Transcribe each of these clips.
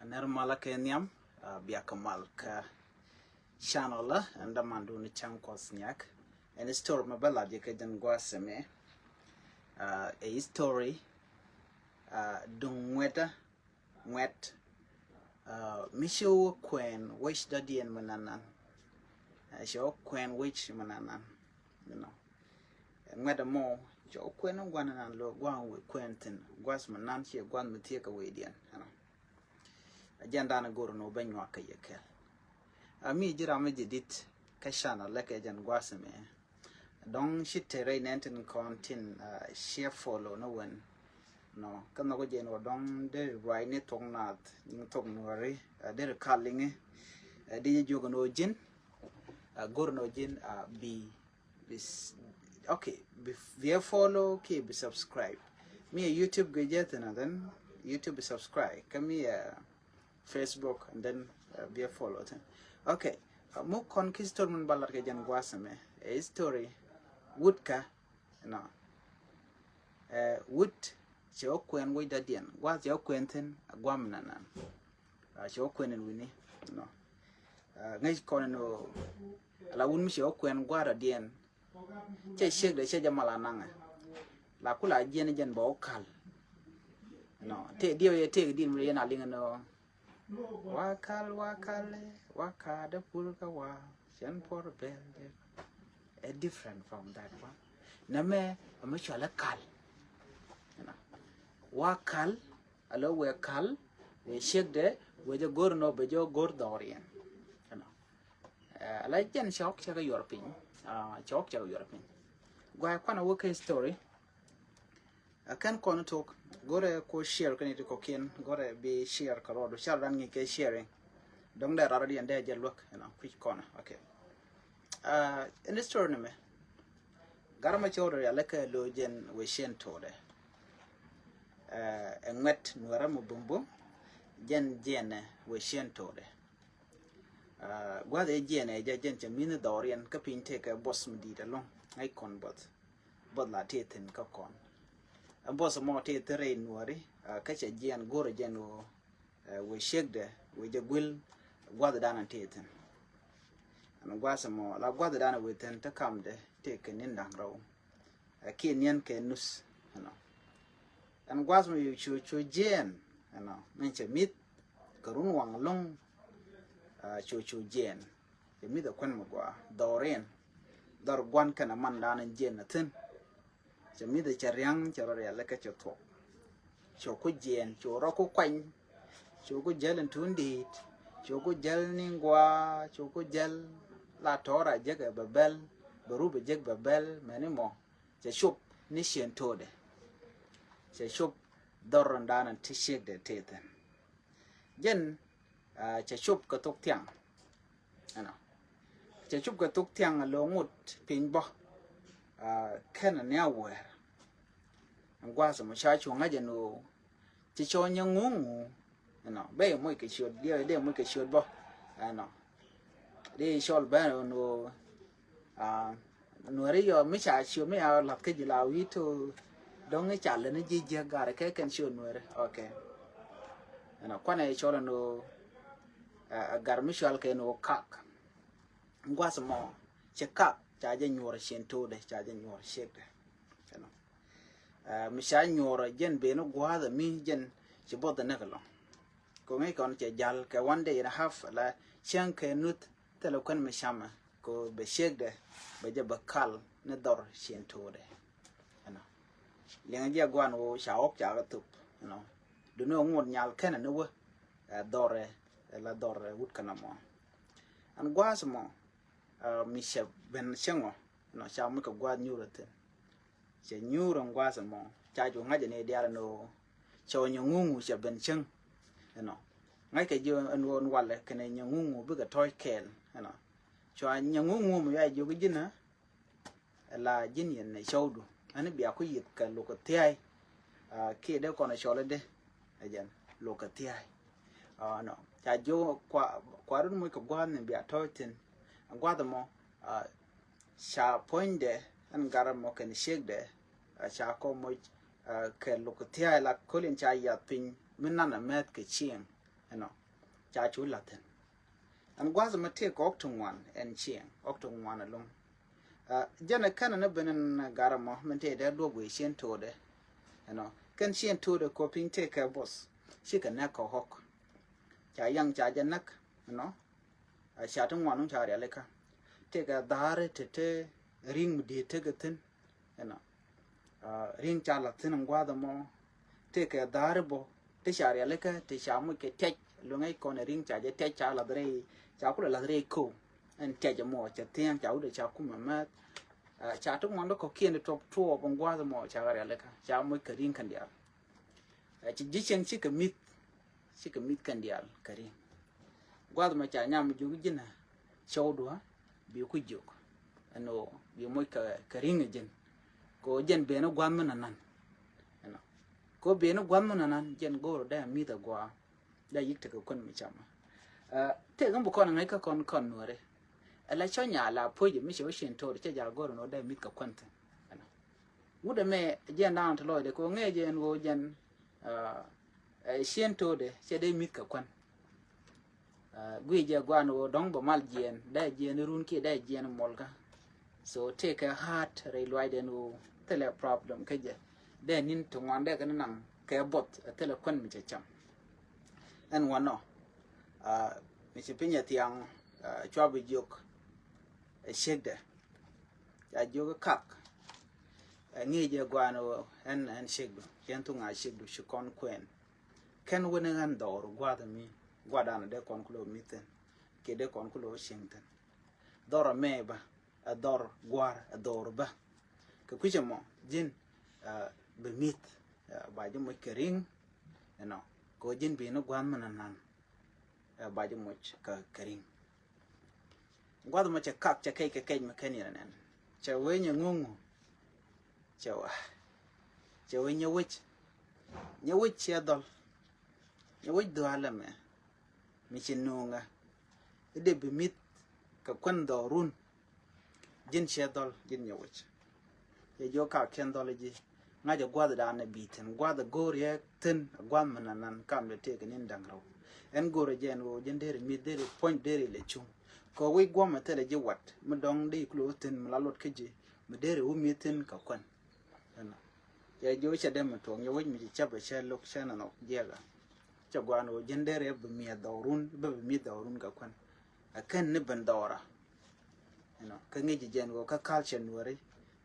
Nermala kenyam biakamal ka channel and the mandu ni chankosnyak and story mabala dike jangwaseme a story dung wet misho kwen wish dadien mananan show kwen wish mananan you know and whether more jo kwen gwanan lo gwan we kwentin gwas manan che gwan mtieka wedian you know agenda na goro no benwa kayeke ami jira me jidit kashana leke jan gwaseme don shitere nenten contin share follow no when no kana go jeno don de right ne tongnat ning tongnori de calling de jogo no jin goro no jin be this okay be follow ke be subscribe me YouTube gadget and then YouTube subscribe kami Facebook and then be a follow. Okay, mo conquistor mun balar ke jan gwasame a story woodka no wood cho kwen we dadian wa cho kwenten gwam nanan cho kwenen wini no ngai kono no la wun mi cho kwen gwara dien che shek de che jamala nanga la kula jen jen bo kal no te dio ye te din mi yana linga no wakada pulka wa shen por bel a different from that one name amachala kal you know wakal alo we kal we shek de we jo gor no be jo gor dorian you know la jen shock cha european shock cha european gwa kwana work story akan kono talk gore ko share kan ito ko ken gore be share karodo share ran ngi ke sharing dong da rara di ande je look you know quick corner okay in this tournament garama chawdo ya leka lo jen we shen tode enwet nwara mo bumbu jen we shen tode gwa de jene je jen che min dorian ka pinte ka boss mdi de long ai kon bot la teten ka kon boss mo te tere nuari kacha jian goro jeno we shegde we jagwil gwada dana teten an gwasa mo la gwada dana we ten ta kamde te kenin dang raw ke nyen ke nus no an gwasa mo yu chu jen no menche mit karun wang long chu jen ye mi da kwen mo gwa doren dar gwan kana man dana jen na ten chami da charyang charore la ka choto choko jen choro ko kwany choko jelen tundi choko jel ningwa choko jel la tora jega babel baruba jeg babel menimo che shop ni shen tode che shop doron danan tishek de teten jen che shop ka tok tiang ano che shop ka tok tiang lo ngut pinbo kana nyawer ngwaso mo chachu ngaje no chicho nyangungu no be mo ke shod de mo ke shod bo no de shol ba no no re yo mi chachu mi a lat ke jila wi to dong e chale ne ji je gare ke ken shod no re okay no kwane shol no gar mi shol ke no kak ngwaso mo cheka chaje nyora shento de chaje nyora shekde you know misha nyora jen be no gwada mi jen ci boda nakalo ko ngai kon che jal ke one day and a half la chen ke nut telo kon mishama ko be shekde be je bakal ne dor shento de you know lenga je gwan wo shaok cha ga tup you know do no ngon nyal ken ne wo dore la dore wut kana mo an gwasmo misha ben shengo no cha mu ka gwa nyurate che nyuro ngwasa mo cha ju ngaje ne diara no cho nyungu cha ben sheng no ngai ke jo anwon wale kene nyungu bu ga toy kel no cho nyungu mu ya ju gina la jin yen ne shaudu ani biya ku yit ka lokotiyai ke de kono shole de ajan lokotiyai no cha jo kwa run mu ka gwa ne biya toyten gwada mo sha poinde an garam mo ken shegde sha ko mo ke lokutia la kolin cha ya pin minna na met ke chien nó cha chú là thân anh qua rồi mà thiệt có tung ngoan anh chiang tung ngoan luôn giờ này cái nó bên anh gara mà mình thấy đã đua buổi xiên thua đấy nó cái xiên thua được có pin thiệt cái boss chỉ cần nãy có học cha yang cha chân nãy nó cha tung ngoan không cha đấy cả thiệt cái đá thế ring đi thiệt cái thân nó ring cha là thân anh qua rồi mà thiệt cái đá bo thế cha đấy cả thế cha mới cái thiệt luôn ấy còn ring cha cái thiệt cha là đấy cháu cũng là đây cô anh chạy cho mò chạy thiên cháu để cháu cũng mà cháu lúc mong đó có kia được chụp chua bằng qua rồi mò cháu ra lại cả cháu mới cái riêng cần đial chỉ riêng chỉ cái mít cần đial cái riêng qua rồi mà cháu nhà mình dùng cái gì nè show đũa biểu cái dục anh nó biểu mới cái riêng cái gì có dân bên nó quan mình năn có bên nó quan mình năn dân go rồi đây mít ở qua đây ít cái con mình chăm thế không có con này các con nữa đấy lại cho nhà là phơi gì mới chịu xin thôi để cho go rồi nó đây mít cái quan thế bữa đó mẹ dân đang thôi rồi để có nghe dân vô dân xin thôi để cho đây mít cái quan quý giờ qua nó đóng bảo mal dân đây dân run kia đây dân mol cả so take a heart railway để nó thế là problem cái gì đây nín thùng ngoan đây cái nó nằm cái bot thế là quan mình chỉ chăm anh ngoan nó mình chỉ biết tiếng cho bị dục shake đấy ya dục khắc nghe giờ qua nó anh shake được hiện tung ai shake được sự con quen khen quên anh đổ qua đó mi qua đó để con kulo mitten cái để con kulo shington đổ mẹ ba đổ qua đổ ba cái quý chồng jin bị mít bài cho một cái ring nó có jin bị nó quan mà năn baju mo ka karing gwado mo cha kap cha kai ma kani nan cha wenya ngungu cha wenya wich ya dol ya wich do ala me mi chinunga ide bi mit ka kwando run jin cha dol jin ya wich ya jo ka ken dol ji nga jo gwado da na bitin gwado goriya tin gwam nan kam le te ganin dangraw en gore jen wo jendere mi dere point dere le chung ko we goma tere je wat mu dong de klo tin la lot keje mu dere wo mi tin ka kwan ana ya jo cha dem to nyo we mi cha ba cha lok cha na no jega cha gwan wo jendere be mi dawrun be mi dawrun ka kwan akan ne ban dawra ana ka ngi jen wo ka culture nuore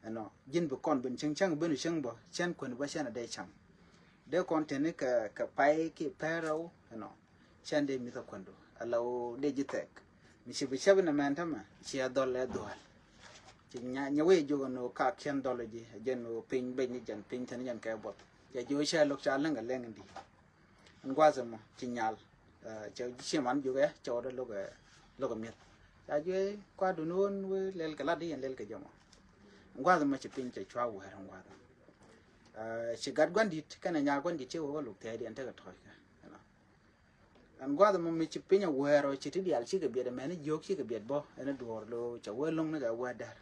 ana jin be kon ben chang ben chang bo chen kwan ba cha na dai chang de kon tene ka pai ki pero ana chande mi to kwando alaw digitek mi shibi na mantama chi adole dol chi nya we jogo no ka ken doloji jeno pin be ni jan pin tan jan ka bot ya jo sha lok cha langa lengi ngwaza mo chi nyal chi man jo ga cho do lok mi ya jo kwa do non we lel kala di lel ka jomo ngwaza mo chi pin cha chwa wo ha ngwaza chi gad gwandit kana nya gwandit che wo lok te di anta ka toy an gwada mo mi chipinya wero chiti dial chike biede meni jok chike bied bo ene duor lo cha welong ne ga wada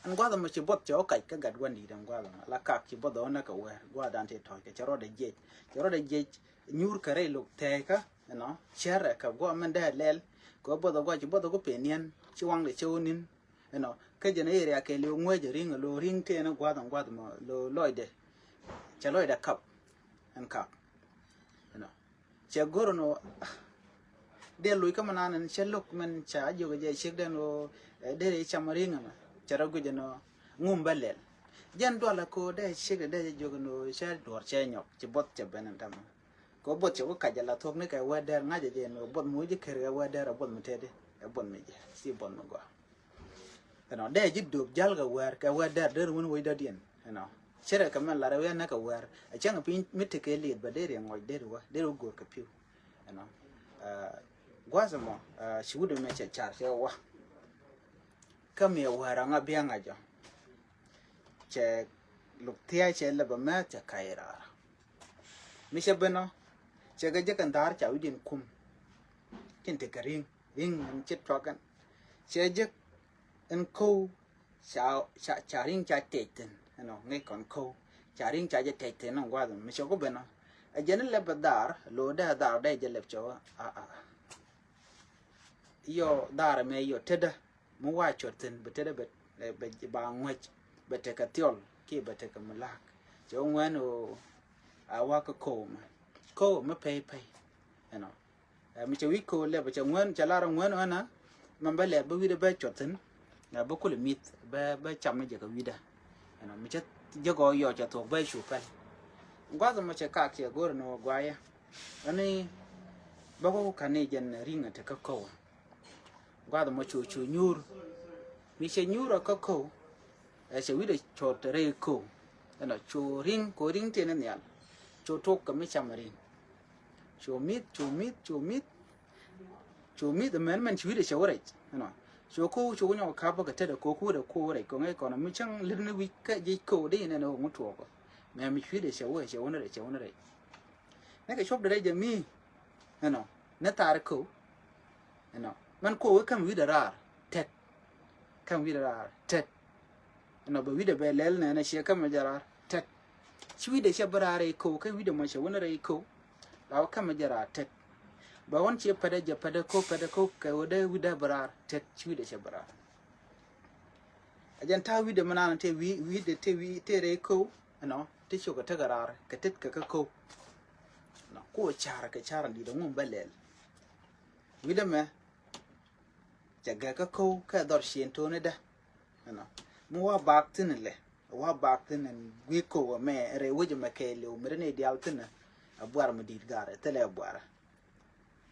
an gwada mo chibot cho kai ka gad wandi dan gwada la kak chibot ona ka wer gwada ante toy ka charo de je nyur kare lo teka no chere ka go men da lel go bodo go chibot go penien chiwang le chonin no ka jene area ke lo ngwe je ring te no gwada mo lo loide cha loide kap an kap cha goro no de lui kama nan chelok men cha jo ge chek den lo de chamaringa ma chara gu jeno ngum balel jan do la ko de chek de jo no cha dor che nyok chi bot che benan tam ko bot che ko ka jala thok ne ka wa der nga je no bot mu je kher wa der bot mu tede bot me je si bot no go no de ji do jal ga war ka wa der won wo da dien no chere kamen la rewe na ka war a changa pin mitike lead ba dere ngoy dere go ka piu no gwaza mo shudu me che char che wa kam ye wara nga bia nga jo che luk tia che la ba ma che kaira mi che beno che ga je kan dar cha udin kum kin te karing ing chit trokan che je en ko cha ring cha teten no ngay còn khô chả riêng chảจะเทnó qua rồi mới cho có bên nó a jen le badar lo da dar da je lep cho yo dar me yo teda mu wa choten beteda bet ba ngwech beteka tiol ki beteka malak cho ngwan o awa ko ma pay you know mi che wi ko le ba che ngwan cha la ngwan ana mamba le ba wi de ba choten na ba ko le mit ba cham je ka wi da you know mi che je go yo cha to ba shu pa ngwa ma che ka ke go no gwa ya ani ba ko kane jen ringa te ka ko ngwa ma chu nyur mi che nyur ka ko e se wi de chot re ko you know chu ring ko ring te ne ya chu tok ka mi cham ring chu mit the man chu de shawre you know chu ko chu nyo ka ba ka te de ko ku de ko re ko ngai ko na mi chang lir ne wi ka je ko de ne no mu to ko me mi chu de shawre re ne ka shop de je mi you know ne tar ko you know man ko kam wi de rar tet kam wi de rar tet you know ba wi de be lel ne na she kam jarar tet chu de shabrare ko ka wi de ma shawre re ko law kam jara tet ba won che pada ko ka wode wida barar tet chi de barar ajan ta wi de manana te wi de te re ko no te cho ka tagarar ka tet ka ko no ko chara di da mun balel wi de me jaga ka ko ka dor shin to ne da no mu wa bak tin le wa bak tin wi ko me re wuje me ke le umre ne dial tin abuar ma dit gare tele abuara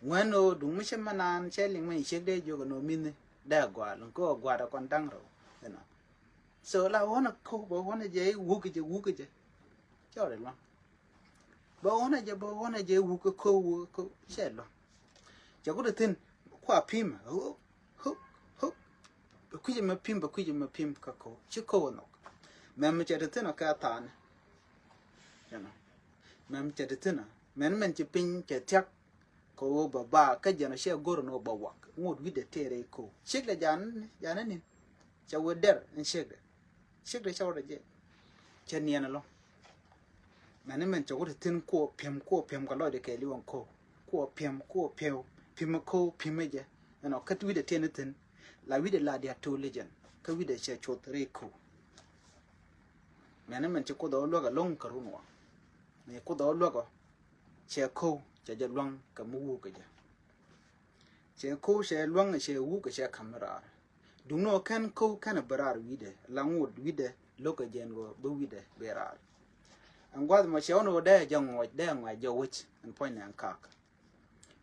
ngwano du mishe manan cheling me shede jogo no min da gwa lon ko gwa da kon dangro you know so la wona ko bo wona je wuke je chore lo bo wona je wuke ko shelo jago de tin kwa pim ho kuje ma pim ka ko chiko no mem che de tin ka tan you know mem che de tin men che pin che tek ko ba ka jana she goro no ba wak ngod wi de tere ko shegda jan ni cha woder en shegda chawda je chen yana lo men cho ko tin ko pem ka lo de ke liwon ko pem je no ka wi de tene tin la wi de la dia to legend ka wi de che chot re ko men cho ko do lo ga long ka runwa ne ko do lo ga che ko cha je long ka mu ka je che ko she long she wu ka she kamera du no kan ko kan barar wide la ngod wide lo ka jen go bu wide berar an gwad ma she ono da jango da ngwa jo wich an point an kak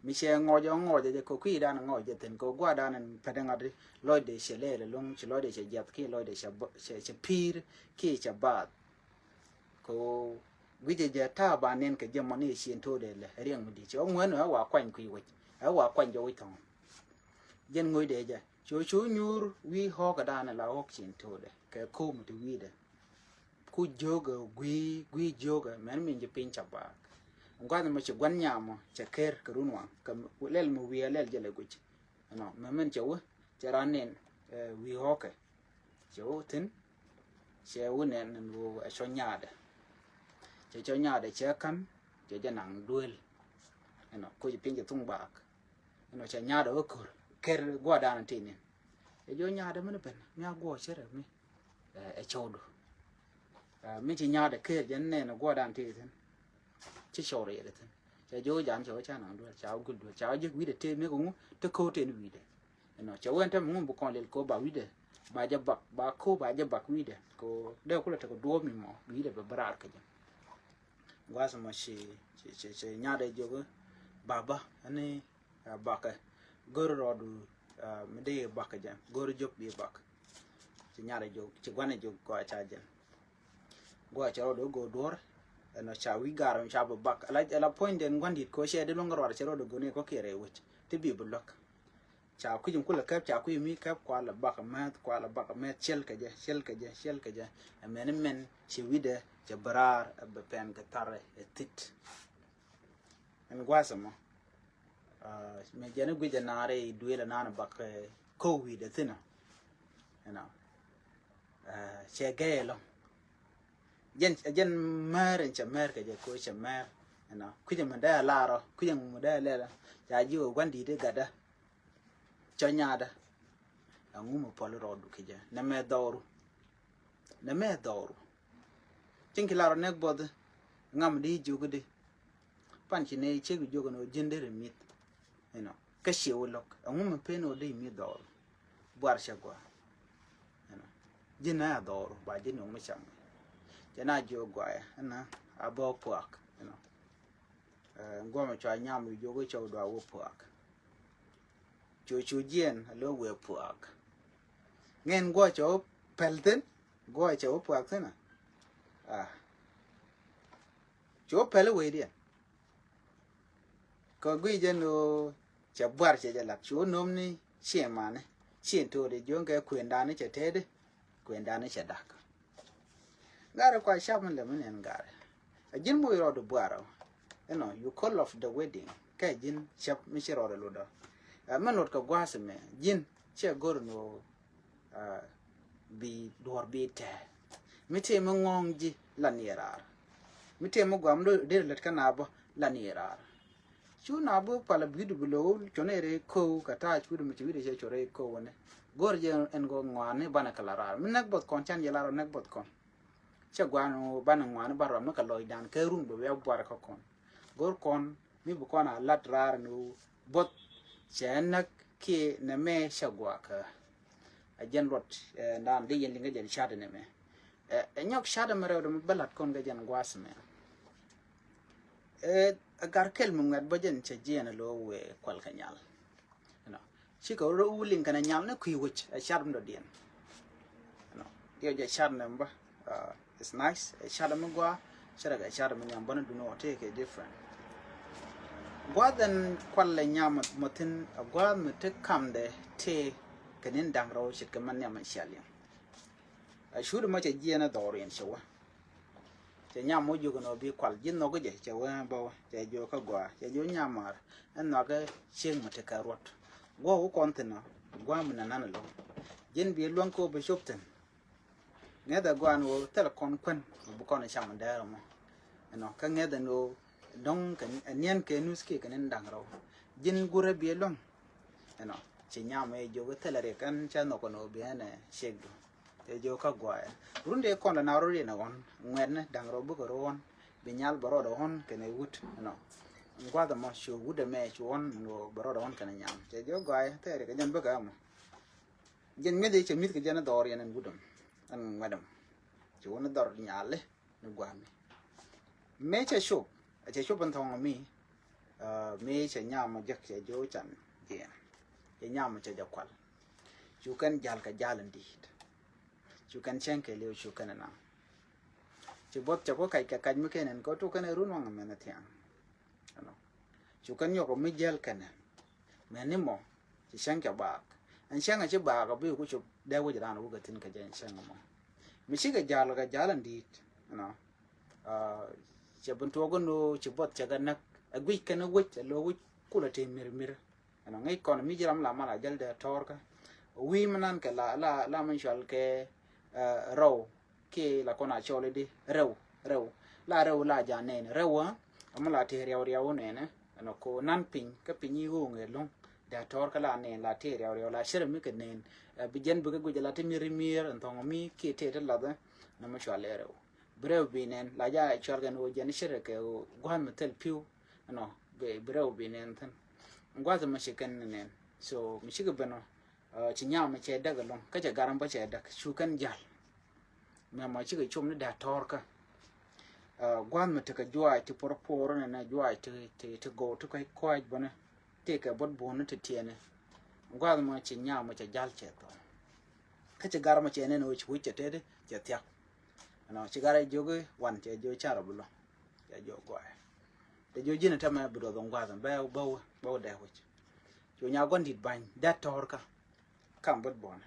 mi she ngo je ko ki da ngo je ten ko gwa da nan pedangadi lo de she le long che lo de she jat ki lo de she pir ki cha ba ko wije je ta ba nen ke je moni shin to de le riang mu di cho ngwen wa kwan ku wi wa kwan jo wi tong jen ngoi de je chu nyur wi ho ka da na la ok shin to de ke ko mu wi de ku joga gwi joga men min je pin cha ba ngwan ma che gwan nyamo che ker ka runwa ka lel mu wi lel je le guch no men che wo che ranen wi ho ke cho tin che wo nen wo a cho nyade che cho nyade che kan che je nang duel no ko je pin je tung ba no che nyade o ko ker gwa da na tin e jo nyade men ben nya go chere mi e chodo mi chi nyade ker je ne no gwa da tin chi chore ye tin che jo jan cho cha nang duel cha gul do cha je wi de te me ko te ko te ni wi de no che wen te mu bu kon le ko ba wi de ba je ba ko ba je ba wi de ko de ko le te ko do mi mo wi de ba brar ka je gwa ma che nyade jo baba ani baka gor rodu mede baka jam gor jop bi baka ci nyare jo ci gwane jo ko cha jam go cha rodu go dor no cha wi garam cha baka la point den gwandit ko she de longar war cha rodu go ne ko kere wich te bi blok cha ku jum kula kap cha ku mi kap kwa la baka mat chel ka je men ci wide cha barar be pen ka tare etit en gwasamo me jene guje nare duela nana bak ko wi de thina you know che gelo jen mer en chamer ke je ko chamer nó cứ mình đây là rồi cứ mình đây là giá dưa quan đi đấy gạt đó cho nhà đó ngủ một polo rồi được kia nằm mẹ đòi chính cái là nó bớt ngắm đi chú cái đi pan chỉ này chơi cái chú cái nó dân đấy mít nó cái xíu lộc ngủ một phen nó đi mít đòi buar xa qua dân này đòi bà dân nó mới chẳng cho nên chú gọi nó à bao phước ngồi mà cho anh em mình vô cái chỗ đó vô phước chú dân là vô phước nghe qua chỗ pelten qua chỗ phước thế nào chỗ pel về đi có cái dân nó chả buar chả là chỗ nôm ni xem mà này xem thôi để dùng cái quyền đàn này chả thế đấy quyền đàn này chả đặc gara kwa shop mình làm nên gara jin boy ro do buar you call off the wedding cái jin shop mi shi ro lo da man not ka gwa se me jin che gor no bi dor bi te mi te mo ngong ji la nirar mi te mo gwam do de let kana bo la nirar chu na bo pala bi du lo chone re ko ka ta chu mi chi de che re ko ne gor je en go ngwane bana kala rar mi nak bot kon chan je la ro nak bot kon che gwano bana ngwane baro no ka loy dan ke run bo we bwar ko kon gor kon mi bu kona lat rar no bot chenak ki na me shagwa ka ajen rot dan de yen linga jen shade ne me nyok shade mare do balat kon ga jen gwas me agar kel mum ngad bajen che jena lo we kwal kanyal no chi ko ro ulin kana nyal na kwi wich a shadum do dien no yo je shad ne mba it's nice shadum gwa shada ga shadum nyam bana do no take a different gwadan kwalle nyam mutin gwa mutik kamde te kanin dangro shit kaman nyam shalin shudu ma che jena dorien shawa che nyam mo jugo no bi kwal jin no go je che wa bo che jo ka gwa che jo nyamar en no ga shing mutika rot go ko kontena gwa mun nan lo jin bi lon ko be shopten ne da gwa no tel kon kwen bu kon sham da mo no ka ne da no dong kan nien ke nuski kan dangro jin gure bi lon no che nyam e jo tel re kan cha no ko no bi ne shegdo e jo ka gwa runde kon la na ro re na won ngwen dangro bu ko ron bi nyal baro do hon ken e wut no ngwa da mo shu wude me chuon no baro do hon kan nyam che jo gwa te re kan jan bu ka mo jin me de che mit ke jana dor yan gudum an madam chuon dor nyale no gwa me che shu che shu ban thong mi me che nyam jak che jo chan jen che nyam che jakwal chu kan jal ka jalan di chu kan chen ke leo chu kan na chu bot cha ko kai ka kan mi ken ko tu kan run wang me na tiang no chu kan yo ko mi jal kan me ni mo chi chen ka ba an chen a chi ba ka bi ku chu da wo jara no ga tin ka jen chen mo mi chi ga jal ka jalan di no che bun to go no chi bot cha ga nak a gwi kan wo lo wo ku la te mir mir no ngai kon mi jaram la mala jal da tor ka wi manan ka la man shal ke rau ke la kona chole di rau la ja ne rau amala te riaw ne no ko nan pin ka pinyi ho nge long da tor ka la ne la te riaw la shir mi ke ne bi jen bu ga la te mir antong mi ke te la da na ma shale rau brew bi ne la ja chol ga no jen shir ke gwan metel piu no be brew bi ne tan ngwa za ma shikan ne so mi shiga bano ci nyam che daga long ka ja garam ba che dak shukan jal me ma ci ga chum da torka gwan me ka jwa ti porporo na jwa ti go to kai kwaj bana te ka bot bonu te tiene gwan ma ci nyam che jal che to ka ci garam che ne no ci wuce te de je tyak no ci gara jogo wan che jo chara bulo ya jo gwa de jo jina ta ma budo don gwa ba da wuce jo nya gon dit ban da torka kam bot bon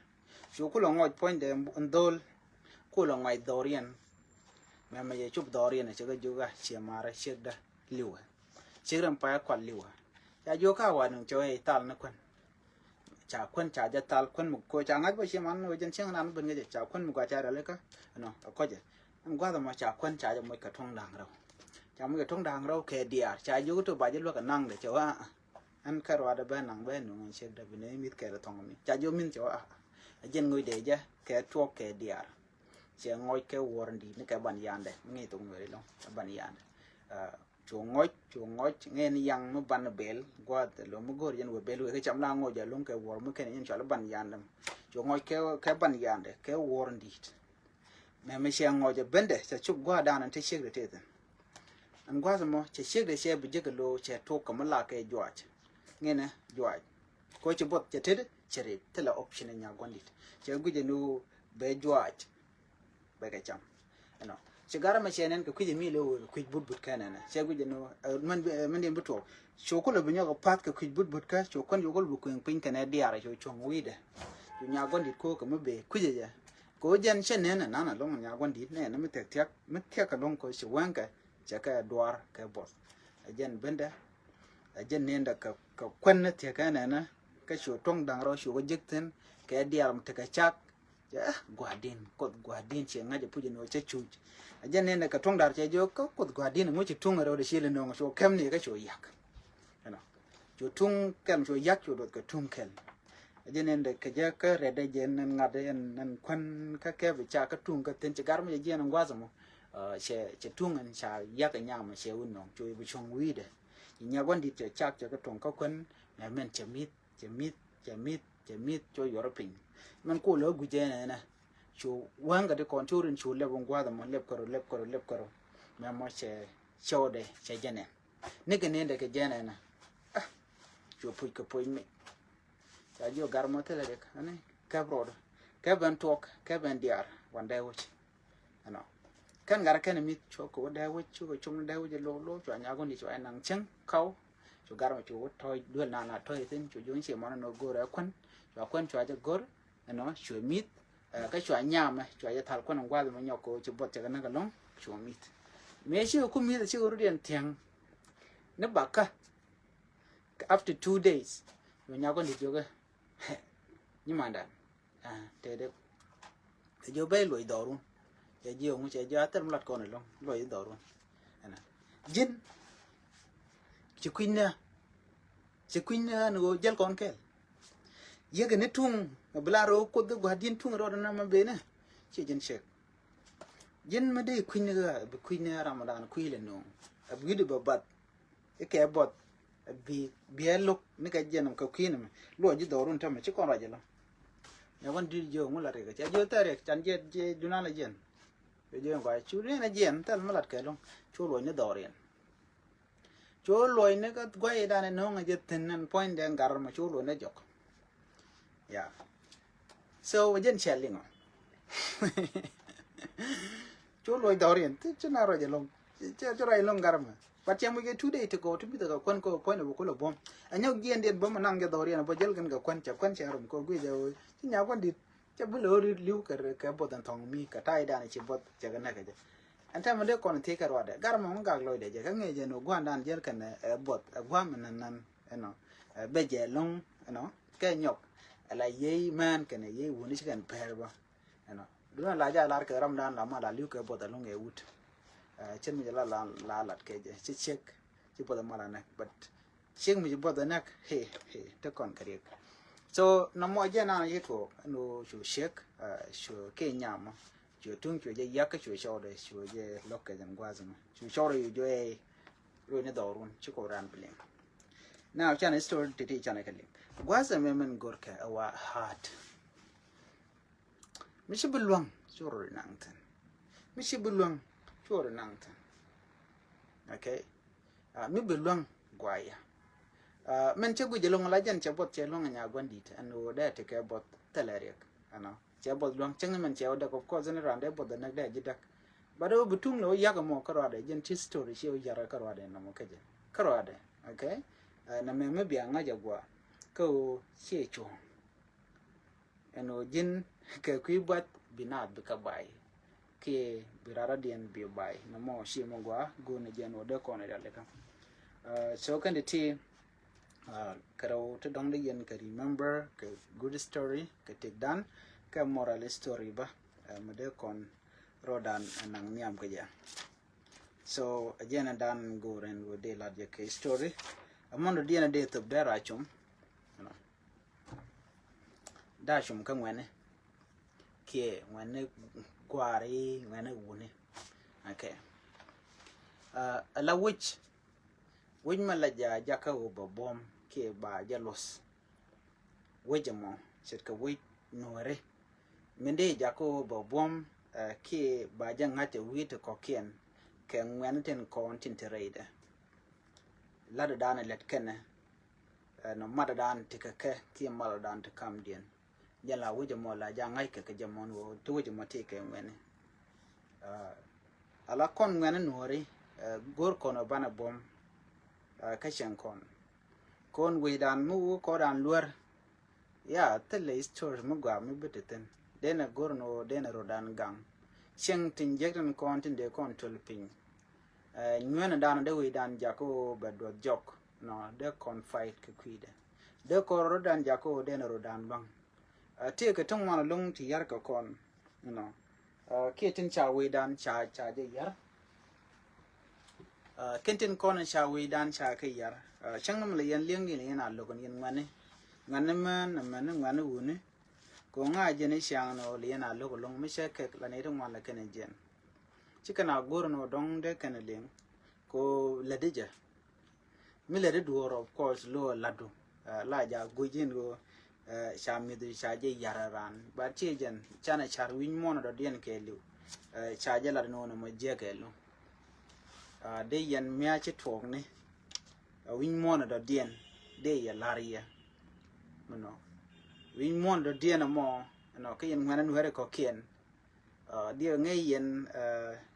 chu ku lo ngoj point de ndol ku lo ngai dorian me ma ye chup dorian che ga juga che mara che da liwa che ram pa kwa liwa ya jo ka wa nung cho e tal na kwen cha ja tal kwen mu ko cha ngat ba che man no jen cheng nan ben ge cha kwen mu ka cha ra le ka no ko je ngwa da ma cha kwen cha ja mo ka thong dang ro chăm cái thông đàng đâu kẻ địa trái vô tụi bà chỉ lo cái năng để cho anh cái rồi đã bên năng bên nó mình sẽ đập bên mít kẻ là thằng mình trái vô mình cho dân người để chứ kẻ chua kẻ địa sẽ ngồi cái warranty nó cái bản yan đấy nghe tụi người luôn bản yan chuột ngói nghe ni yang nó ban bel qua từ lúc mới gọi dân bel cái chấm la ngồi giờ luôn cái war mới cái này cho nó ban yan đâm chuột ngói cái ban yan đấy cái warranty mà mấy xe ngồi giờ bên đấy sẽ chụp qua đàn anh thấy chiếc được thế anh qua rồi chỉ chiếc để xe bị giật cái lô xe thuốc cầm lá cái giọt nghe nè giọt coi chụp bớt chỉ thế đấy chỉ thế là option nhà quan đi chỉ cái gì nu bé giọt bé cái chấm nó segara machine cái gì mi lo cái bút cái này chỉ cái gì nu mình đi bút rồi số có là bây giờ cái part cái bút cái số con số có bút cái pin cái này đi à rồi chọn nguy đấy nhà quan đi cô cái bé cái gì cố dân trên này nè nó long nhà quan đi này nó mới thiệt cái long có sự quan cái chả cái đoar cái bột dân bên đó dân nên là cái quân nó thiệt cái này nè cái số trong đằng rồi số cái dứt thêm cái đi làm thì cái chắc chả quả đen chỉ ngay cho phụ nhân nó chết chui dân nên là cái trong đằng chỉ vô có quả đen nó chỉ tung ở đâu để xí lên nó số kem này cái số yak số tung kem số yak số đột cái tung kem cho nên để cái rẻ đây dân ngặt đây anh quan cái về cha cái tung cái tên chỉ gar mà dân anh qua rồi mà sẽ tung anh cha yak cái nhà mà sẽ uốn nòng chui bị chong uy đấy nhà quan đi chắc cho cái tung cái quan mà mình chấm mít cho European mình cố lỡ gu này nè chú quăng cái con chú rin chú lép vòng qua rồi mà lép caro mà sẽ show đây sẽ dân này nếu cái này để cái dân này nè chú pui cái pui mi cho vô garmo thế là được anh cái bro cái bên talk cái bên diar one day watch anh nó kan gara kan mi cho ko day watch chú ko chung day watch lo cho nhà con đi cho anh năng chăng khâu chú garmo chú thôi đưa là thôi tin chú dùng xe mà nó go ra quân cho gor nó chú mít cái chú nhà mà chú cho thal con qua rồi mà nhau ko chú bớt cho cái long chú mít mấy chiều cũng mít chiều rồi điện thiang nó bạc cả after 2 days rồi nhau con đi cho cái nhưng mà đã thế đấy thì vô bé lội đỏ luôn chạy nhiều không chạy vô tất lật con này luôn lội đỏ luôn dân chỉ quên nó dal con cái giờ cái nét thùng belaro cột cái quả điên thùng rồi nó mà bé nè chỉ dân sẹt dân mà đây quên Ramadan quên lên nó bây giờ bật cái bật bia lúc mấy cái dân nó quên mà lội chỉ đỏ luôn thôi mà chứ còn lại gì đâu nhà con đi vô mới là cái chứ vô tới chẳng chơi đuna là dân bây giờ gọi chú này là dân tới mới là cái luôn chú lội nó đỏ liền chú lội nó cái quay ra này nó ngay trên thân point đang gar mà chú lội nó dọc yeah so dân trẻ liền à chú lội đỏ liền chứ nào rồi luôn chứ rồi luôn gar mà but chăm cái 2 days to go to be the quan ko point of ko bom anh nhóc dân điện bom năng cái đỏ liền bây giờ cái quan trẻ rồi ko cái giờ chứ nhà quan đi chứ bữa lỡ lưu cái bộ đàn thòng mi cái tai đàn chỉ bộ chỉ cái này cái gì anh ta mà đứa con thì cái rồi đấy gar mà không gạt lôi đấy cái nghe giờ nó quan đàn giờ cái này bộ quan mình năn nó bây giờ long nó cái nhóc là dây man cái này dây uốn chỉ cần pair ba nó đúng là giờ là cái Ramadan là mà là lưu cái bộ đàn long ewut chân mình là lạt cái gì check chỉ bộ đàn mà là này but check mình bộ đàn này he đó còn cái gì so nằm ở trên này thôi nó chú check chú cái nhà mà chú tung chú cái yak chú show đấy chú cái lock cái dân qua rồi chú show rồi chú ấy rồi nó đổ luôn chú có ran bling now channel story titi channel cái link qua rồi mình gọi cái our heart mình sẽ beluang chú rồi nang thân mình sẽ beluang chú rồi nang thân okay mình beluang guaya men chegu jelong la jan chabot chelong nya gwandit anu da te ke bot teleriek ano chabot long cheng men chaw da of course ne rande bot da nak da jidak bado butung lo yaga mo karade jen ti story shi yara karade na mo keje karade okay na me bia nga jagwa ko che cho eno jin ke ku bat binat be ka bai ke birara dien bi bai na mo shi mo gwa go ne jen o de ko ne da le ka so kan de ti kalau tu dong lian ke remember ke good story ke take dan ke moral story ba mede kon rodan anang niam ke ja so again dan go and we de la case story among the dia de tab da rachum you know da chum kan wene ke wene gwari wene wune okay ala which malaja jaka wo bom ke ba jalos wejamo set ka we nore mende jako bom ke ba jangate wite kokien ke ngwenten kontin terede lada dana let kene no mada dan tikake ke mala dan to kam dien jala wejamo la jangai ke jamon wo to wejamo teke ngwene ala kon ngwene nore gor kono bana bom kashan kon we dan mu ko dan luar ya tele store mu gwa mi beteten dena gorno dena rodan gang cheng tin jekten kon tin de kon tolpin nywana dan de we dan jako badwa jok no de kon fight ke kwide de ko rodan jako dena rodan bang te ke tong wana lung ti yar ka kon no ke tin cha we dan cha je yar kentin kon cha we dan cha ke yar chang nam le yan liang ni na lo kon yen ngane ngane wune ko nga jeni shang no le na lo long mi she ke la ne dong la ken jen chikana gor no dong de ken ling ko la deja mi le de duor of course lo ladu la ja gujin go sha mi de sha je yararan ba che jen chana char win mon do den ke lu cha je la no no mo je ke lu de yan mi a che tok ne win mon do den de ya laria no win mon do den mo no ke yen ngana nuere ko kien dia ngayen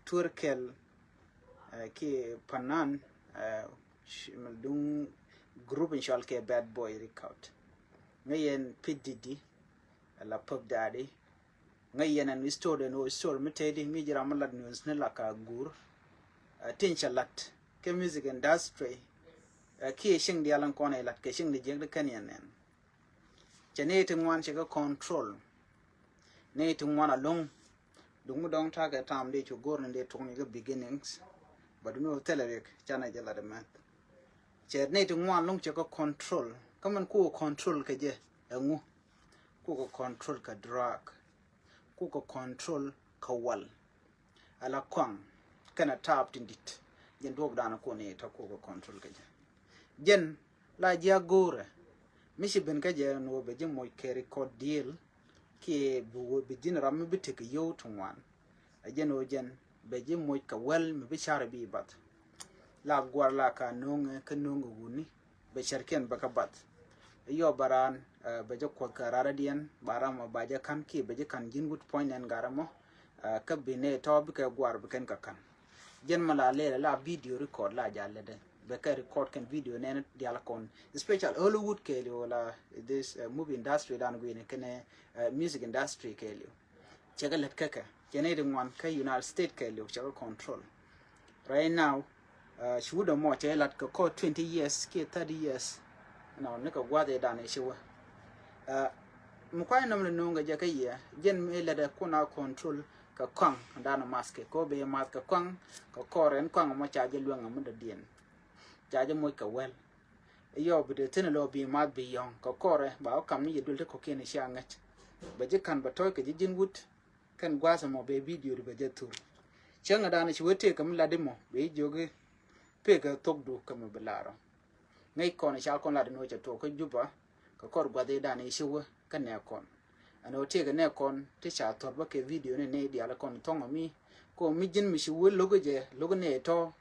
turkel ke panan dung group inshal ke bad boy record ngayen pdd la pop daddy ngayen an store no store mitedi mi jira malad news ne la ka gur tinchalat ke music industry ke shing dia lan kone lat ke shing de jeg de kanyan nen chane tingwan chega control ne tingwan along dungu dong ta ga tam de chu gorn de tong ni beginnings but no telek chana jala de mat che ne tingwan long chega control kaman ku control ke je ngu ku ko control ka drug ku ko control ka wal ala kwang kana tap tindit jen dog dana ko ne ta ko control ke je jen la ja gore mishi ben ka je no be je moy ke record deal ke bu be din ram bi te ke yo tungwan jen o jen be je moy ka wel mi bi char bi bat la gwar la ka nong ke nong wuni be sharken baka bat yo baran be je ko karara dien barama ba je kan ki be je kan jin good point en garamo ka bine to bi ka gwar bi ken ka kan jen mala le la video record la jalle de be ka record kan video nen diala kon special Hollywood ke wala this movie industry dan go ne ken music industry ke le chega let kaka kene de wan ka United States ke le chega control right now she would more che lat ko 20 years ke 30 years no ne ka gwa de dan e shewa mu kwa nam no nga je ka ye jen me le de kuna control ka kwang dan maske ko be mas ka kwang ka koren kwang mo cha je luanga mo de dien jaje moy ka wel yo bide tene lo bi ma bi yong ko kore ba kam ni yedul te ko kene sha ngat ba je kan ba toy ke jin wut kan gwasa mo be video be je tur chenga dana chi wote kam la demo be joge pe ka tokdu kam be laro ngai kon sha kon la no che to ko juba ko kor gwa de dana shiwa kan ne kon ano te ga ne kon te cha tor ba ke video ne di ala kon tonga mi ko mi jin mi shi wo logo je logo ne to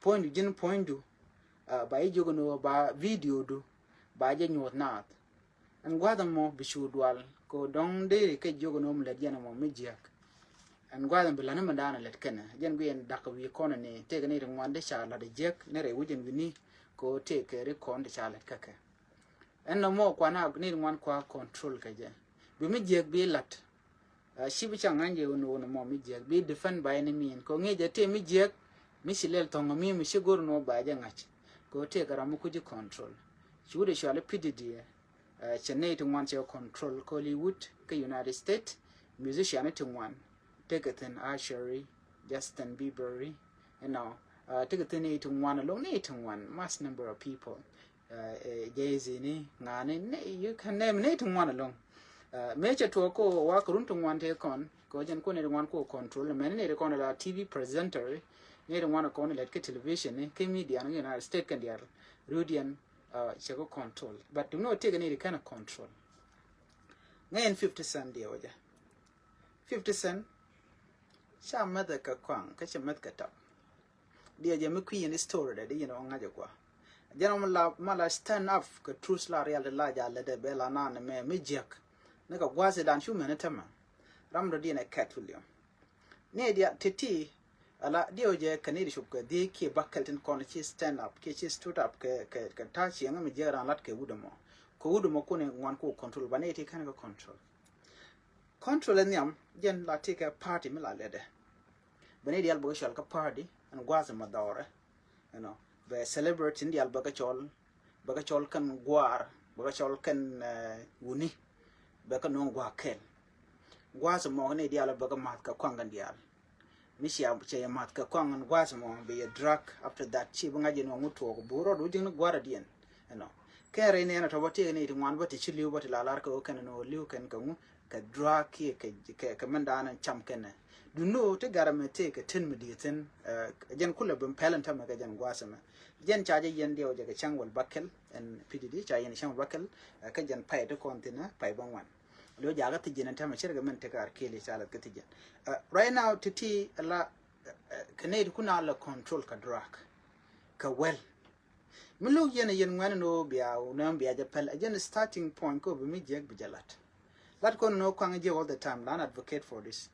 point jin point du ba jogo no ba video du ba je nyot nat an gwada mo bishudwal ko don de ke jogo no mla diana mo mijak an gwada bilana mandana let kana jen guen dakko wi kono ne te gane ngwande cha la de jek ne re wujin wini ko te ke re kon de cha let kaka en no mo kwa na ni ngwan kwa control ka je bi mijek bi lat shi bi chang anje no mo mijek bi defend by any mean ko ngeje te mijek mi silel tongo mi shigor no ba je ngach go take aramu kuji control shude shale pdd chennai to want your control Hollywood ke United States musician to one take it in Ashery Justin Bieber you know take it in to one alone, 81 mass number of people. Jay-Z ni ngani you can name 81 alone. Major to a co work room to one take on, go and go one co control, and many need a TV presenter, need one a corner like television, media, and United States can dear, Rudian, Chago control, but do not take any kind of control. 50 cent, dear, 50 cent. Sha mother ka kwang ka chamat ka tap dia je mi kwi ni story de you know ngaje kwa jana mala stand up ka truth la real de la ja le de bela na me mi jek ne ka gwase dan shu mena tama ram do dia na cat william ne dia titi ala dia je kanidi shup ka di ke bakaltin kon chi stand up ke chi stood up ka ta chi nga mi je ran lat ke wudomo ko ne wan ko control baneti kan ka control and yam jen la take a party me la lede bene dial bo shal ka party and gwaza madore you know the celebrity dial baga chol kan gwar baga chol kan wuni baga non gwa kel gwaza mo ne dial baga mat ka kwangan dial misia che mat ka kwangan gwaza mo be a drug after that chi bunga je no muto ko buro do jing gwara dien you know kere ne na to bote ne ti wan bote chi liu bote la lar ko kan no liu kan ka ka drug ka mandana cham kene du no te garame te ka tin mediatin jen kula bum pelanta ma ka jen gwasama jen chaje yen dio je ka changwal bakel en pdd cha yen changwal bakel ka jen pay to kontina pay bangwan lo jaga ti jen ta ma shirga men te ka arkele sala ka ti jen right now titi la kane kuna la control ka drug ka well milu yen ngwan no bia no bia je pel jen starting point ko bi mi je bijalat that kon no kwang je all the time lan advocate for this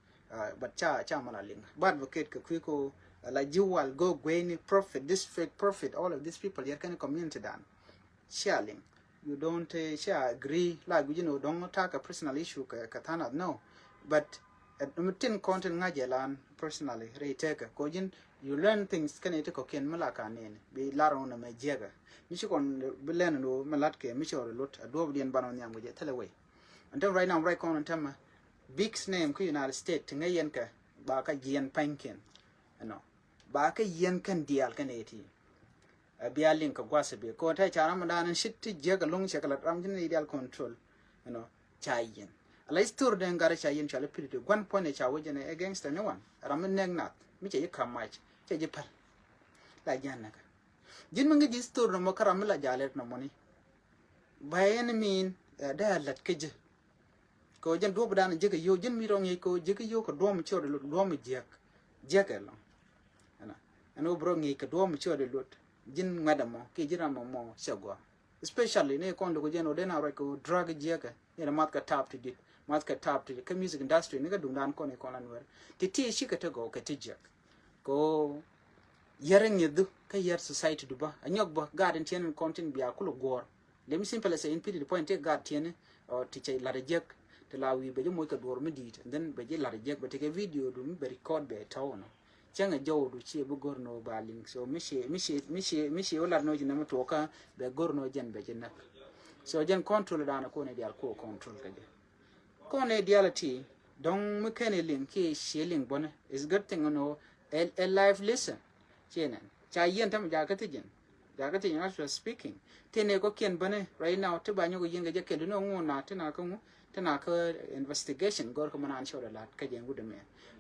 but cha malaling but advocate ka kwiko like you will go gain profit this fake profit all of these people here can community dan sharing you don't share agree like you know don't attack a personal issue ka thana no but mutin content ngajelan personally retake ko jin you learn things kan ite ko ken malaka nen be laro na majega mishi kon bilen no malatke mishi or lot adob dien banon nyam je teleway until right now right on time big name ko United States ngayen ka ba ka yen panken no ba ka yen kan dial kan eti biya link ka gwase be ko ta chara madan shitti je ga long shakala ram jin ideal control you know chayen ala istur den gar chayen chala pirite gwan pone cha wajene against anyone ram neng nat mi che kamach che je pal la janna ka jin mangi distur no makaram la jalet no moni bayen min da lat keje ko jen do badan jega yo jen mi rong ko jega yo ko do mi chode lo do mi jekelo ana ano bro ngi ko do mi chode lo jin madamo ke jira mo segwa especially ne kon do jen o dena ro ko drug jega ina mat ka tap to dit mat ka tap to the music industry ne ga dum dan ko ne kon anwer ti shi ka to go ka ti jek ko yereng yedu ka yer society du ba anyok ba garden tien content biya kulo gor let me simple say in pity the point take god tien or teacher la jek te la wi be mo ka dor medit and then be je la reject but take a video do be record be town changa jow du chi bu gorno baling so mishi wala no jina to ka be gorno jen be jenak so jen control dana ko ne dial ko control ka je ko ne diality don mu kene link ke shilling bon is good thing no a live listen chenen cha yen tam ja ka tijen actually speaking tene ko ken bane right now te banyo go yenga je ke no ngona tena ko investigation gor ko manan shoda lat ka jen gude me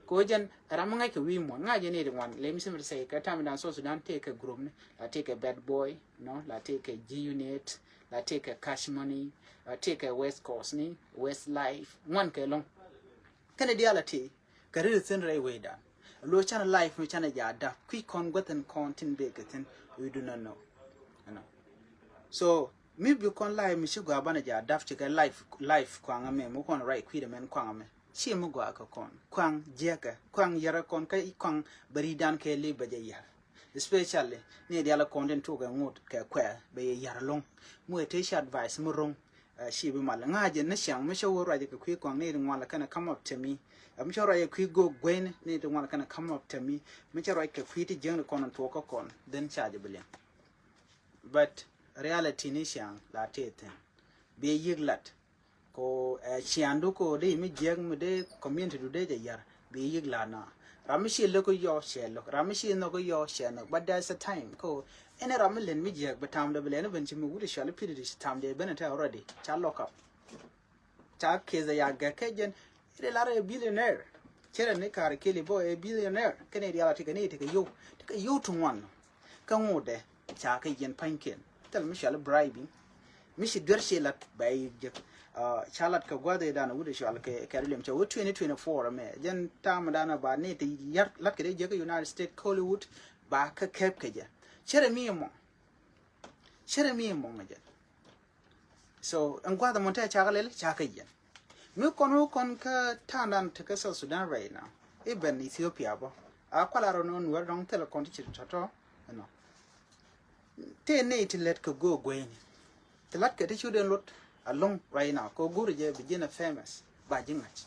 ko jen ramanga ke wi mo ngaje ne wan let me simply say ka tam dan so Sudan take a group ne la take a bad boy no la take a G unit la take a cash money la take a west coast ni west life one ke long kana diality ka ri tsin rai we da lo chana life me chana ja da quick on gotten content be gaten we do not know so maybe kon live mi shigo abana ja daf chika life kwanga me mo kon right kwida men kwanga me chi mo go aka kon kwang jeka kwang yara kon kai kwang bari dan ke le baje ya especially ne dia la content to ga ngut ke kwa be yara long mo te shi advice mo rong shi be mal ngaje na shang mo shawo ra je ke kwang ne ngwala kana come up to me am shora ye kwi go gwen ne de ngwala kana come up to me mo shora ke kwi ti jeng kon to ko kon then charge billion but reality ni shang la tete be yiglat ko chiandu ko de mi jeng mi de community do de yar be yigla na Ramishi look your share look Ramishi no go your share no but there's a time ko ene ramilin mi jek but time the belen ben chimu would shall pity this time they been already cha lock up cha kids ya gakejen it a billionaire chere ne kar kili boy a billionaire kene reality kene take you to one kan wode cha ka yen panken tel mi shall bribing mi shi dershi lat bay chalat ka gwade dana wude shal ke karilem cha 2024 me jen tam dana ba ne te yar lat ke je ka United States Hollywood ba ka kep ke je chere mi mo je so an gwada monta cha galele cha ka yen mi kono kon ka tanan te ka Sudan right now even Ethiopia ba a kwala ro non wer dong tele konti chi toto no te ne te let ka go gwen te lat ke te chuden lot along right now ko guru je begin famous ba jingach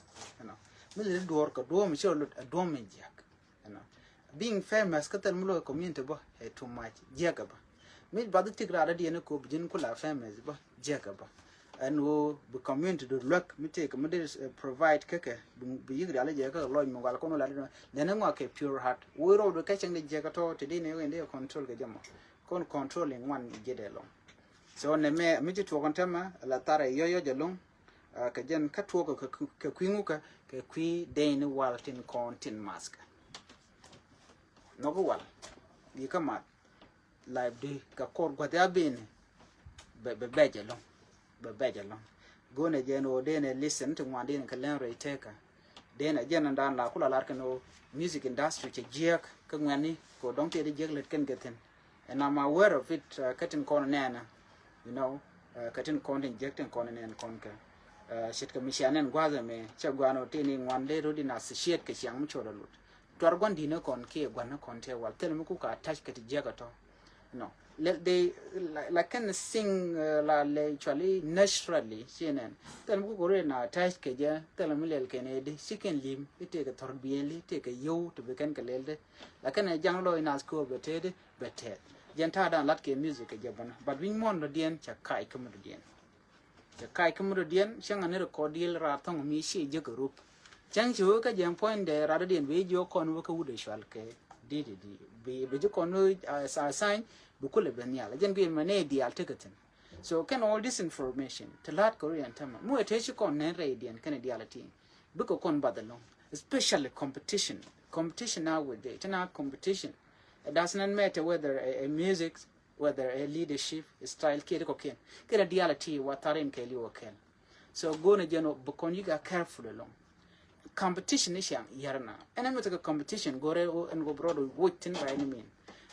mi le door ko do mi sure lot a do me jak being famous ka tel mulo community ba e too much jaga ba mi ba du tigra da ne ko begin ko la famous ba jaga ba and wo the community do look mi take mi provide keke bi yigra le jaga lo mi gal ko no la ne ngwa ke pure heart wo ro do ka chang de jaga to te ne wende control ke jamo kon controlling one jede long so ne me mi to kon tema la tare yo jalong ka jen ka to ka kwingu ka kwi de ni waltin kontin mask no go wal di kama live de ka kor gwa da bin be jalong go ne jen o de ne listen to one de ka len re teka de ne jen ndan la kula lar no music industry che jek ka ngani ko dong te de jek let ken geten and I'm aware of it cutting corner nana you know cutting corner injecting corner and conquer shit ka mishanen gwaza me chagwano tini ngwande rodi na shit ke siang mchoro lut twar gwandi ne kon ke gwana kon te wal tel muku ka attach ke tijaga to no let they like can sing la actually naturally shinen tel muku gore na attach ke ja tel milel kenedi chicken lim ite ke torbieli te ke yo to be kan ke lelde la kan janglo ina school beted jenta dan lat ke music ke jabana but win mon do dien chakai kum do dien chakai kum do dien changa ne recordil ra thong mi shi je group chang chu ka jam point de ra dien we jo kon wo ka wude shwal ke di be jo kon sa sign bu kule ben yala jen bi mane di al tekaten so can all this information to lat korean tama mu ete shi kon ne re dien kan di alati bu ko kon badalong especially competition nowadays it's not competition. It doesn't matter whether a music, whether a leadership style, kid cocaine, get a reality what are in Kelly or Ken. So go na jeno bukon you got careful along. Competition is young yarna. And I'm a competition, go and go broad waiting by any mean.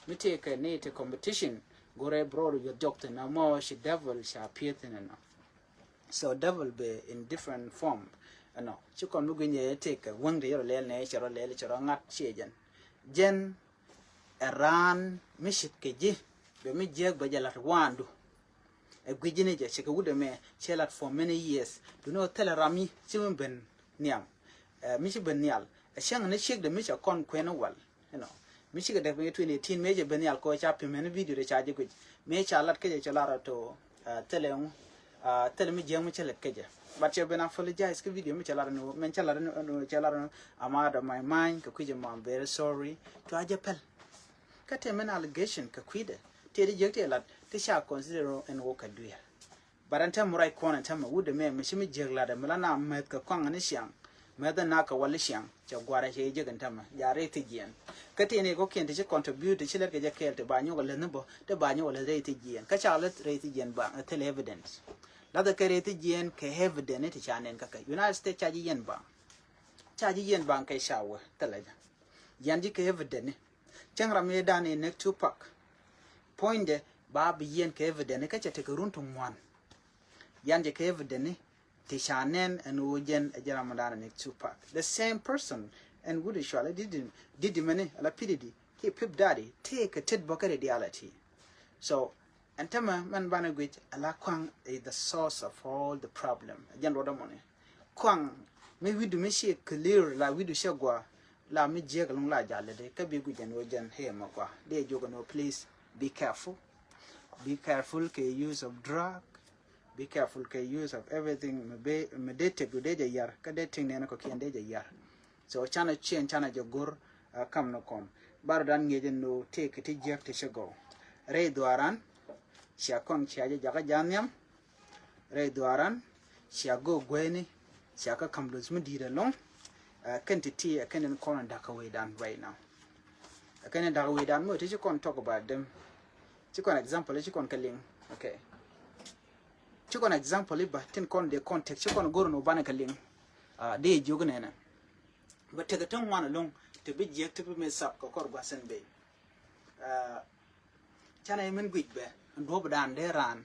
Me take a native competition, go broad your doctor now more she devil shall appear in. So devil be in different form. No, you can look in your take one day or nature or literature not chajan. Jen Iran mishit keji be mi jeg ba jalat wandu e gwijine je cheke wude me chelat for many years do no tell rami chimen ben niam mishi ben nial e shang ne shek de mishi kon kweno wal you know mishi ga de 2018 meje ben nial ko cha pe men video de chaje gwej me chalat keje chalara to tele mi je mu chelet keje but you been apologize ke video mi chalara no men chalara no chalara amada my mind ko kuje mo I'm very sorry to ajapel Katamen allegation kakwide tedi jekte lat te sha consider en woka duya baranta murai kona tama wude me mishimi jegla da melana met ka kwang ne siang meda na ka wali siang cha gwara che jegan tama ya rete gien kate ne ko kente che contribute che le ke jekelte ba nyu wala ne bo te ba nyu wala rete gien ka cha let rete gien ba tele evidence la da ke rete gien ke evidence te chanen ka United States cha gien ba kai shawa talaja yanji ke evidence Changra me dani nek Tupac. Point de bab yen ke evidence ka chete runtum wan. Yanje ke evidence te shanen and ujen ajara madana nek Tupac. The same person and would shall did many ala pididi. He pip daddy take a tit bucket reality. So antama man bana gwit ala kwang is the source of all the problem. Ajan roda money. Kwang me we do me she clear la we do shagwa la mi jeg long la jale de ka bi gujen wojen he makwa de jogo no please be careful ke use of drug be careful ke use of everything me de te gude de yar ka de ting ne ko kende de yar so chana chen chana jogor kam no kon bar dan ngeje no take ti jek te shago re duaran sia kon sia jaga janyam re duaran sia go gweni sia ka kam lozmu dire long kan ti kan kon da ka we dan right now kan da we dan mo ti kon talk about them ti kon example ti kon kaling okay ti kon example ba tin kon de context ti kon goro no bana kaling de jogne na but te tan wana long te bi jek te bi me sap ko kor gwasen be chana yemen gwit be ndo dan de ran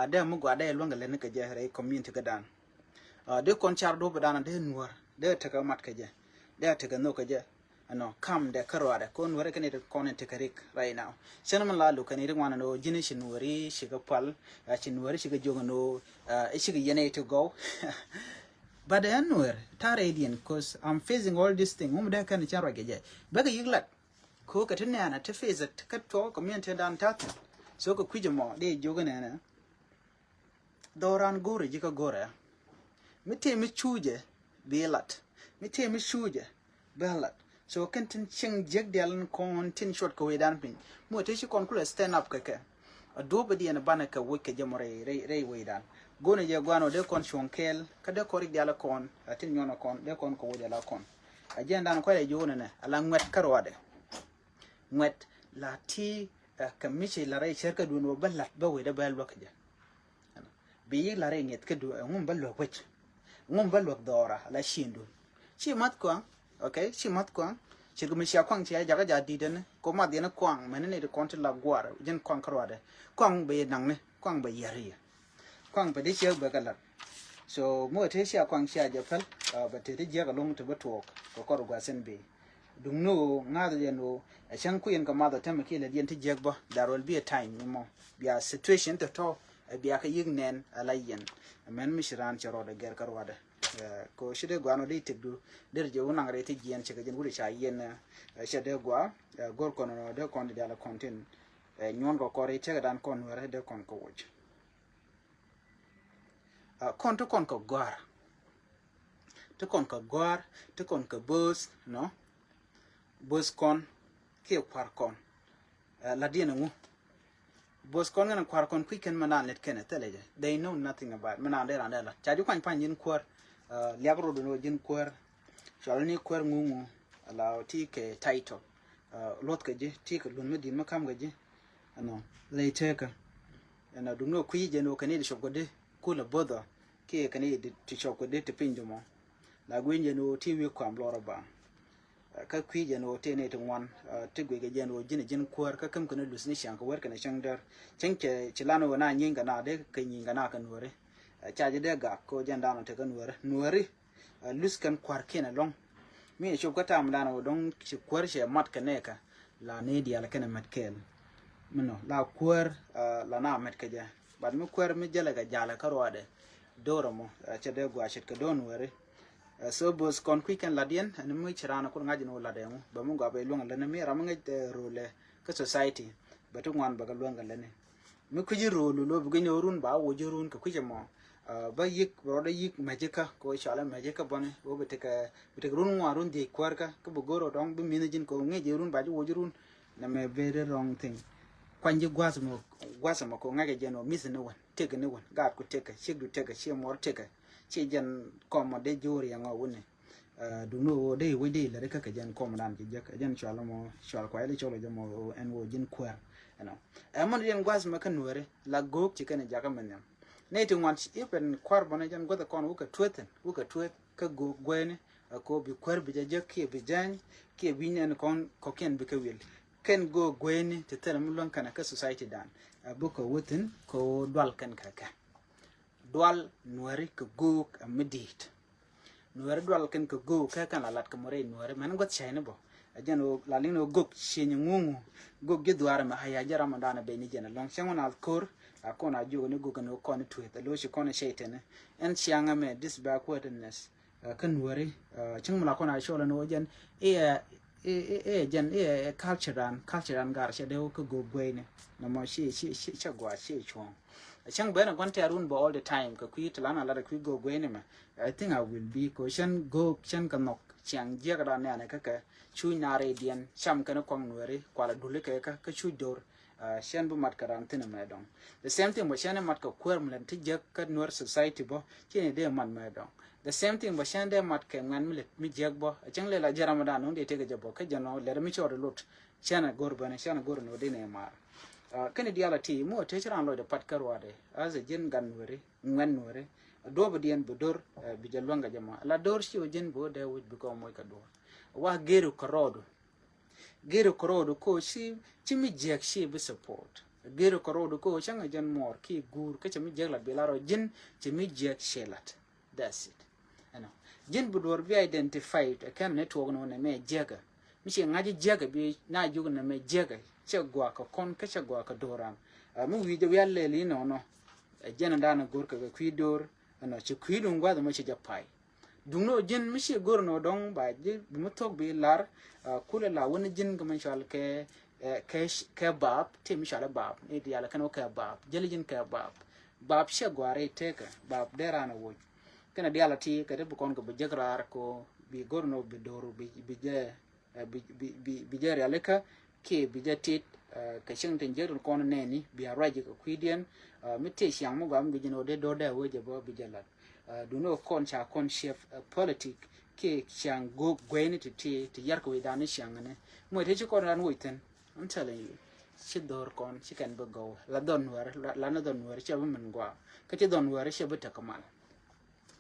de mu gwa de longa len ka je re community ka dan de kon char do dan de nuor de te ka mat ka je de te ka no ka je ano kam de karwada kon wore kan de kon te karik right now chana man la lu kan ri wana no jini shinwari shiga pal shinwari shiga jogo no shiga yene to go but anywhere taradian cause I'm facing all this thing da kan charo geje baga yiglat ko ka tunna na ta face ka to community dan ta so ko kujimo de jogo na doran gore jika gore mite mi chuje belat mite mi chuje belat so kan tin ching jeg dalen kon tin short ko wedan pin mo te shi kon kula stand up kake adobe di na bana ka wike jamore re wedan gone je gwano de kon shonkel kada ko rig dala kon atin nyono kon de kon ko wudala kon agenda no ko le jona na ala ngwet karwade ngwet la ti kamiche la ray sherka duno ballat ba we da bal wakaja bi la ray nget kedu ngum ballo wech ngum ballo dora la shindu chi mat ko okay chi mat ko chi gumi sha kwang chi jaga ja diden ko ma de na kwang menene de kon la gwar jen kwang karwade kwang be nang ne kwang be yari kwang ba de che ba galat so mo te sia kwang sia je fel ba te je ga long to batok ko ko gwa sen be dung no ngado je no a chan ku yen ka ma da tem ke le yen te je ba there will be a time mo bia situation to bia ka yig nen ala yen men mishiran chero de ger karwada ko shide gwa no de tegdu der je wona ngare te yen che ga jen wuri cha yen shede gwa gor kono no de kon de ala content nyon ko ko re che ga dan kon were de kon ko woj kon to kon ko gwar to kon ko gwar to kon ko bus no bus kon ke kwar kon la dina ngu bus kon ngana kwar kon quicken manan let kene teleje they know nothing about manan de ran la chaju kwan pan yin kwar liagro do no jin kwar shalni kwar ngungu ala ti ke title lot ke je ti ke lun medin makam ga je ano lay teka ana do no kwi je no kane de shogode kula boda ke kane de ti shogode te pinjomo la gwenje no ti wi kwam lora ba ka kwi je no te ne to wan te gwe ge je no jin kwar ka kam kana lusni shan ka wer kana shang dar chenke chilano na nyinga na de ke nyinga na kan wore chaje de ga ko janda no te kan wore nuori luskan kwar kena long mi shob ka tam dano don chi kwar she mat kaneka la ne dia la kana mat kel mino la kwar la na mat ka ja bad mi kwar mi jala ga jala karwade doro mo chede gwa shit ka don wore so bos kon quicken ladien and mi chirana ko ngaji no lademu ba mu gabe longa lene mi ram ngai role ka society ba to ngwan ba ga longa lene mi kuji role lo bugi nyorun ba wo jorun ka kuje mo ba yik roda yik majika ko shala majika bone wo bete ka run warun de kwarka ka bu goro dong bi minajin ko ngai run ba wo jorun na me very wrong thing kwanje gwasmo ko ngage jeno misne won tege ne won ga ku tege shigdu tege she mor tege che jan komo de jori nga woni du no de we de le ka jan komo dan ki jek jan chala mo chal kwa ile cholo jamo en wo jin kwer no amon jen gwasmo kan wore la gok ci kan jaga men ne ti wan ipen kwar bona jan goda kon wuka tweten ka go gwene ko bi kwer bi jek ke bi jan ke bi nen kon ko ken bi ka wil ken go gwene te tere mulon kana ka society dan buko wutin ko dwal kan kaka dwal nuari ka go amidit nuari dwal kan ka go ka kan alat ka more nuari man got chayne bo ajano lalino gok shinyi ngungu gok gidwar ma haya jara mandana be ni jena long shangon al kor akona jogo ne go kan ko ne tuet lo shi kona shaytene en chianga me this backwardness kan nuari chingmula kona shola no jen jen cultural gar she de ko go gwene no mo shi chagwa shi chong chang bena gon te arun bo all the time ka kwi tlana la kwi go gwene me I think I will be ko shan go shan kanok chang je ga ne ne ka chu nare dien cham kana kong nwere kwala dule ka chu dor shan bu mat karan tin me dong the same thing bo shan mat ko kwer mlen ti je ka nor society bo chene de man me dong the same thing bo shan de mat ke ngan mi jeg bo chang le la jaramadan on de te ga jabo ka jano le mi chor lot chana gor bana chana gor no de ne mar kene dialati mo te chran lo de pat karwade as a jin gan wore ngan wore do bo dien bo dor bi jalwanga jama la dor shi o jin bo de would become mo ka dor wa geru korodo ko shi chimi jek shi bi support geru korodo ko changa jan mor ki gur ka chimi jek la bilaro jin chimi jek shelat that's it jin bu dor bi identified kan network no ne me jega mi shi ngaji jega bi na jugo na me jega chegwa ka kon ka chegwa ka doran mu wi de yalle li no jena dana gor ka kwi dor chi kwi dun gwa da mo chi japai dungno jin mi shi gor no dong ba ji mu tok bi lar kula la woni jin ga man shal ke bab te mi shala bab e di ala kan o ka bab jeli jin ka bab chegwa re te ka bab dera na wo kana di ala ti ka de bu kon ko bu jegrar ko bi gor no bi dor bi je re aleka ke bijatit ka shing ten jer ko ne ni bi araji ko kwidien mi te shang mo gam gijino de do da wo je bo bijalat do no kon cha kon chef politic ke shang go gweni ti yar ko da ni shang ne mo te ko ran witen I'm telling you shi dor kon shi kan bo go la don war la na don war che men gwa ka ti don war she bata kamal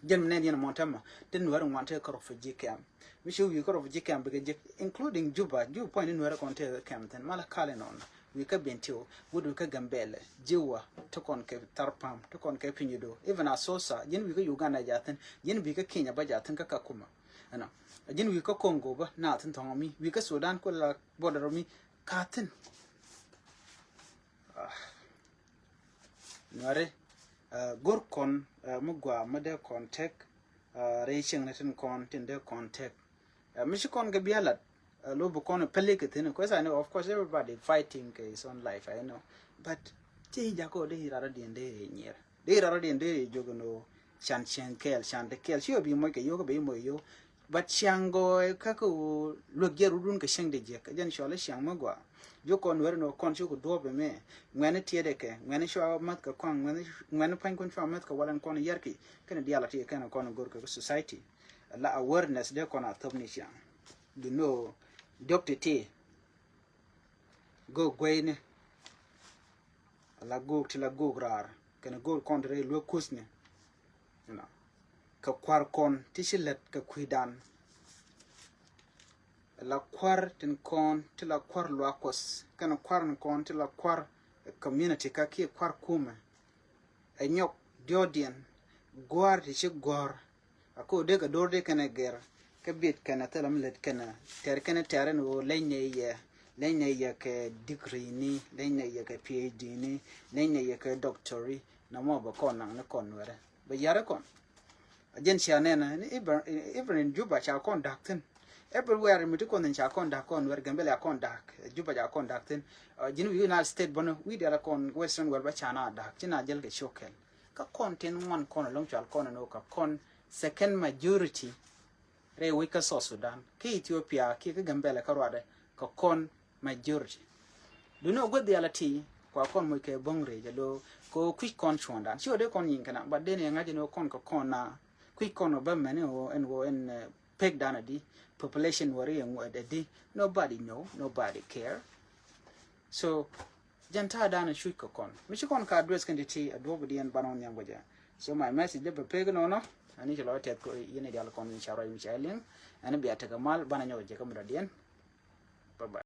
jen ne ni montama den war wante ko for jikam mi shu wi ko for jikam be including juba point in war kon te kam ten mala kale non wi ka bentio wudu ka gambele jiwa to kon ke tarpam to kon ke pinyido even asosa jen wi ka uganda jaten jen wi ka kenya ba jaten ka kuma ana jen wi ka congo ba na ten tongomi wi ka sudan ko la border mi katen nare gor kon mugwa made contact reaching natin kon tinde contact mishi kon ga bialat lo bu kon pelike tin because I know of course everybody fighting his own life I know but ti jako de hirara dinde nyer de hirara dinde jogono chan kel shi obi mo ke yogo be mo yo but shango kako lo geru dun ka shang de je ka jan shole shang magwa joko no no kon chu ko dobe me ngene tiede ke ngene sho mat ka kon ngene pan kon fa mat ka walan kon yarki kana diala ti kana kon gor ka society la awareness de kon atobni sha you know doctor t go gwene la go ti la go grar kana go kon re lo kusne you know ka kwar kon ti shilet ka kuidan la kwar tin kon ti la kwar lo akos kana kwar kon ti la kwar community ka ki kwar kuma enyok diodien gwar ti shi gwar ako de ka dorde kana ger ka bit kana telam let kana ter no lenye ye ke degree ni lenye ye ke phd ni lenye ye ke doctorate na mo ba kon na kon were ba yare kon agency anena even in juba cha conducting everywhere mi ko nen cha conduct kon wer gambele conduct juba cha conducting jinu United States bono we there kon western world ba chana dak china jel ke shokel ka content one kon long chal kon no ka kon second majority re we ka so Sudan ke Ethiopia ke gambele ka rwade ka kon majority do no go the alati kwa kon mo ke bongre jalo ko quick kon chonda shi ode kon yin kana but then ngaji no kon ka kon na quick kon ba mane o en peg dana di population worry and what they nobody know nobody care so janta dana shoot ko kon mi shi kon ka address kan ti adobo di en banon nyam goja so my message de peg no ani jalo tet ko yene dal kon inshallah mi chalin ani biata kamal bana nyaw je kam radien bye bye